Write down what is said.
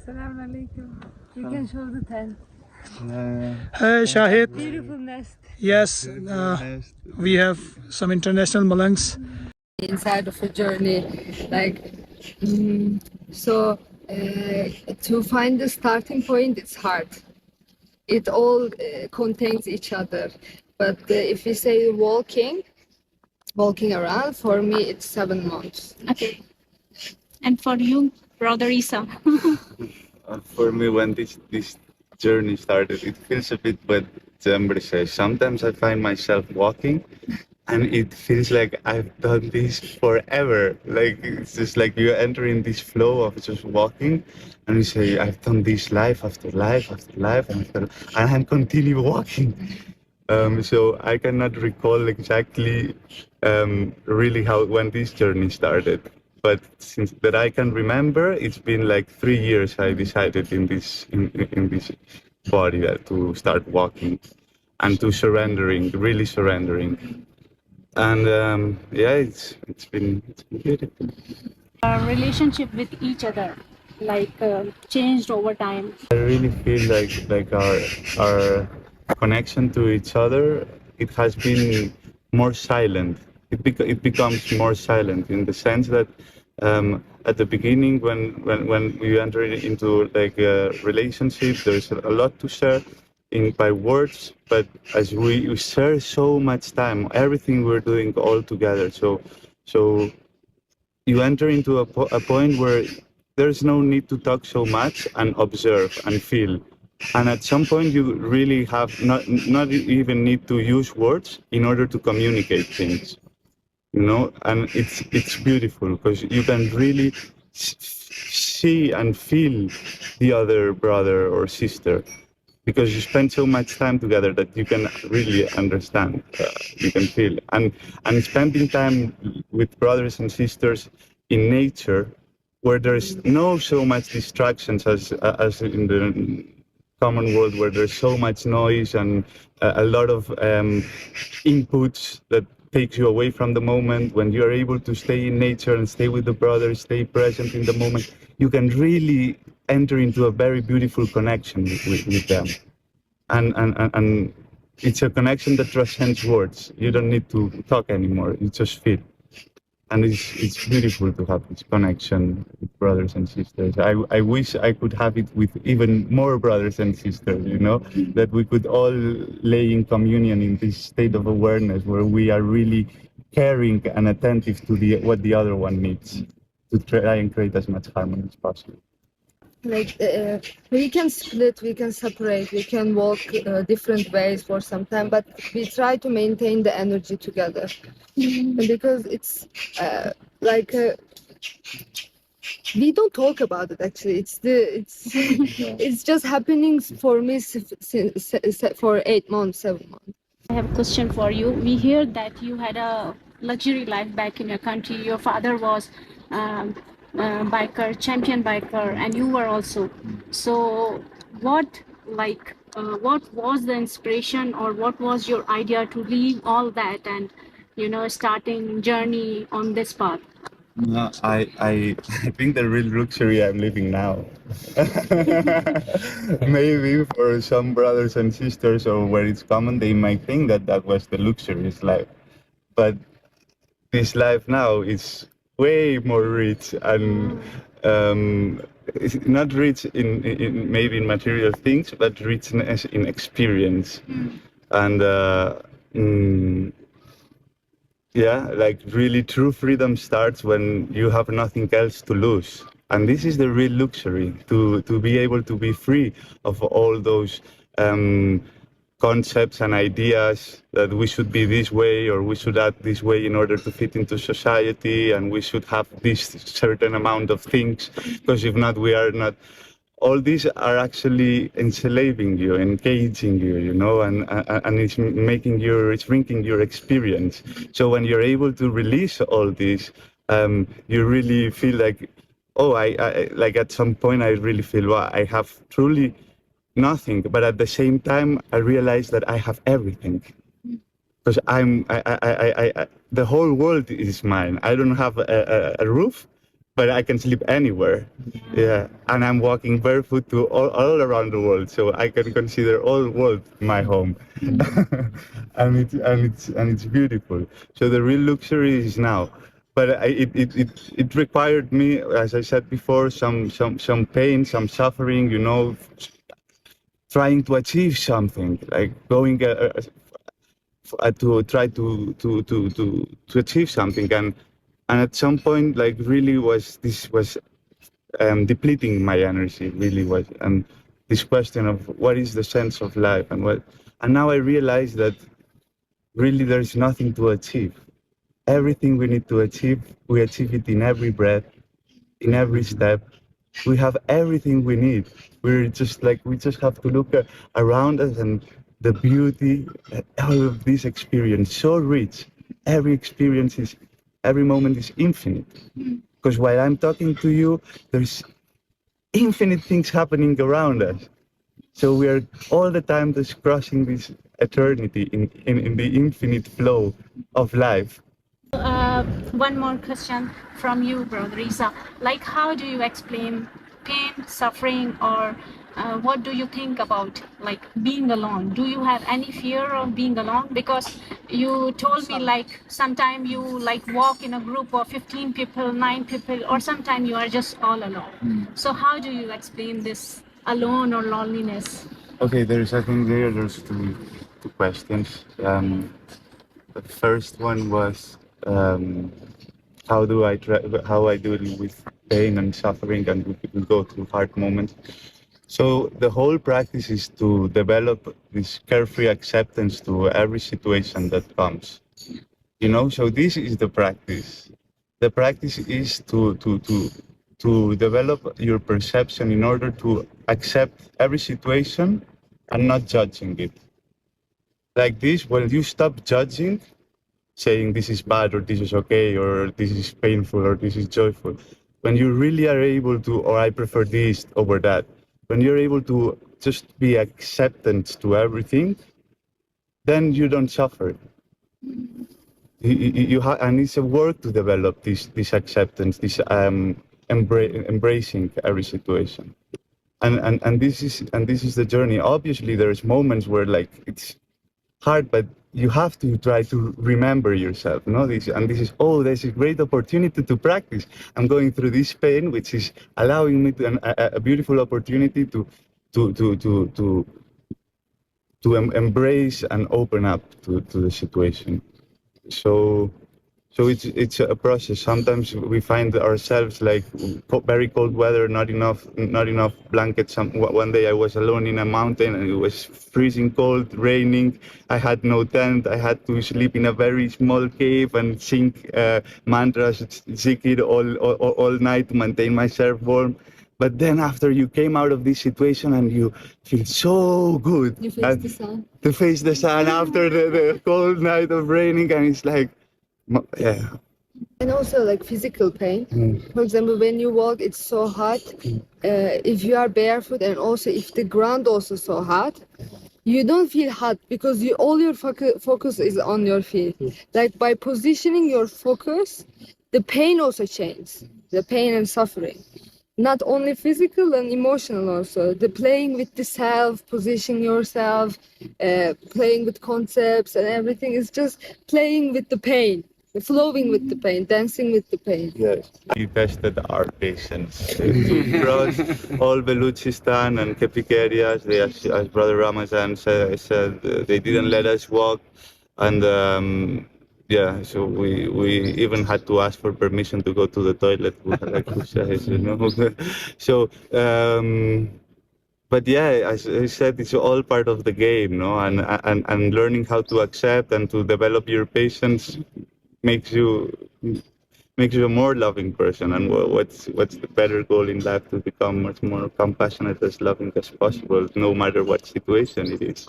Assalamu alaikum. You can show the tent. Hey Shahid. Beautiful nest. Yes, we have some international Malangs. Inside of a journey, like to find the starting point, it's hard. It all contains each other. But if we say walking around, for me it's 7 months. Okay. And for you, Brother Isa? For me, when this journey started, it feels a bit what Zembre says. Sometimes I find myself walking, and it feels like I've done this forever. Like it's just like you're entering this flow of just walking, and you say, "I've done this life after life after life and I continue walking." So I cannot recall exactly really how when this journey started. But since that I can remember, it's been like 3 years I decided in this body to start walking and to really surrendering. And it's been beautiful. Our relationship with each other, changed over time. I really feel like our connection to each other, it has been more silent. It becomes more silent in the sense that at the beginning, when we enter into like a relationship, there's a lot to share by words, but as we share so much time, everything we're doing all together. So you enter into a point where there's no need to talk so much and observe and feel. And at some point, you really have not even need to use words in order to communicate things, you know. And it's beautiful because you can really see and feel the other brother or sister, because you spend so much time together that you can really understand, you can feel. And spending time with brothers and sisters in nature, where there's no so much distractions as in the common world, where there's so much noise and a lot of inputs that takes you away from the moment. When you're able to stay in nature and stay with the brothers, stay present in the moment, you can really enter into a very beautiful connection with them. And it's a connection that transcends words. You don't need to talk anymore, you just feel. And it's beautiful to have this connection with brothers and sisters. I wish I could have it with even more brothers and sisters, you know, that we could all lay in communion in this state of awareness where we are really caring and attentive to what the other one needs, to try and create as much harmony as possible. Like we can split, we can separate, we can walk different ways for some time, but we try to maintain the energy together. Because it's we don't talk about it actually. It's just happening for me for 8 months, 7 months. I have a question for you. We hear that you had a luxury life back in your country. Your father was biker, champion biker, and you were also. So what was the inspiration, or what was your idea to leave all that and, you know, starting journey on this path? No, I think the real luxury I'm living now. Maybe for some brothers and sisters, or where it's common, they might think that was the luxurious life. But this life now is way more rich, and it's not rich in maybe in material things, but richness in experience. And yeah, like really true freedom starts when you have nothing else to lose. And this is the real luxury, to be able to be free of all those concepts and ideas that we should be this way, or we should act this way in order to fit into society, and we should have this certain amount of things, because if not, we are not. All these are actually enslaving you, engaging you, you know, and it's shrinking your experience. So when you're able to release all this, you really feel like, oh, I like at some point I really feel, well, I have truly nothing, but at the same time I realize that I have everything, because the whole world is mine. I don't have a roof, but I can sleep anywhere. Yeah, and I'm walking barefoot to all around the world, so I can consider all world my home, and it's beautiful. So the real luxury is now, but it required me, as I said before, some pain, some suffering, you know, trying to achieve something, like going to try to achieve something, and at some point, like really was depleting my energy, really was, and this question of what is the sense of life, and now I realize that really there's nothing to achieve. Everything we need to achieve, we achieve it in every breath, in every step. We have everything we need. We just have to look around us, and the beauty, all of this experience, so rich. Every moment is infinite. Because while I'm talking to you, there's infinite things happening around us. So we are all the time just crossing this eternity in the infinite flow of life. One more question from you, Brother Isa. Like, how do you explain pain, suffering, or what do you think about like being alone? Do you have any fear of being alone? Because you told me like sometime you like walk in a group of 15 people, 9 people, or sometime you are just all alone. So how do you explain this alone or loneliness? Okay, there's two questions. The first one was how I deal with pain and suffering, and we go through hard moments. So the whole practice is to develop this carefree acceptance to every situation that comes. You know, so this is the practice. The practice is to develop your perception in order to accept every situation and not judging it. Like this, when you stop judging, saying this is bad or this is okay or this is painful or this is joyful, when you really are able to, or I prefer this over that, when you're able to just be acceptant to everything, then you don't suffer. And it's a work to develop this acceptance, this embracing every situation, and this is the journey. Obviously, there's moments where like it's hard, but you have to try to remember yourself. This is there's a great opportunity to practice. I'm going through this pain, which is allowing me a beautiful opportunity to embrace and open up to the situation. So it's a process. Sometimes we find ourselves like very cold weather, not enough blankets. One day I was alone in a mountain and it was freezing cold, raining. I had no tent. I had to sleep in a very small cave and sing mantras, zikir all night to maintain myself warm. But then after you came out of this situation and you feel so good. You face the sun. To face the sun after the cold night of raining, and it's like, yeah. And also like physical pain. For example, when you walk, it's so hot. If you are barefoot, and also if the ground also so hot, you don't feel hot because all your focus is on your feet. Like by positioning your focus, the pain also changes. The pain and suffering. Not only physical and emotional also. The playing with the self, positioning yourself, playing with concepts and everything is just playing with the pain, flowing with the pain, dancing with the pain. Yes. You tested our patience. To cross all Baluchistan and Kepik areas, as Brother Ramazan said, they didn't let us walk. And yeah, so we even had to ask for permission to go to the toilet, like who says, So, but yeah, as I said, it's all part of the game, no? And learning how to accept and to develop your patience makes you a more loving person. And what's the better goal in life to become much more compassionate, as loving as possible, no matter what situation it is.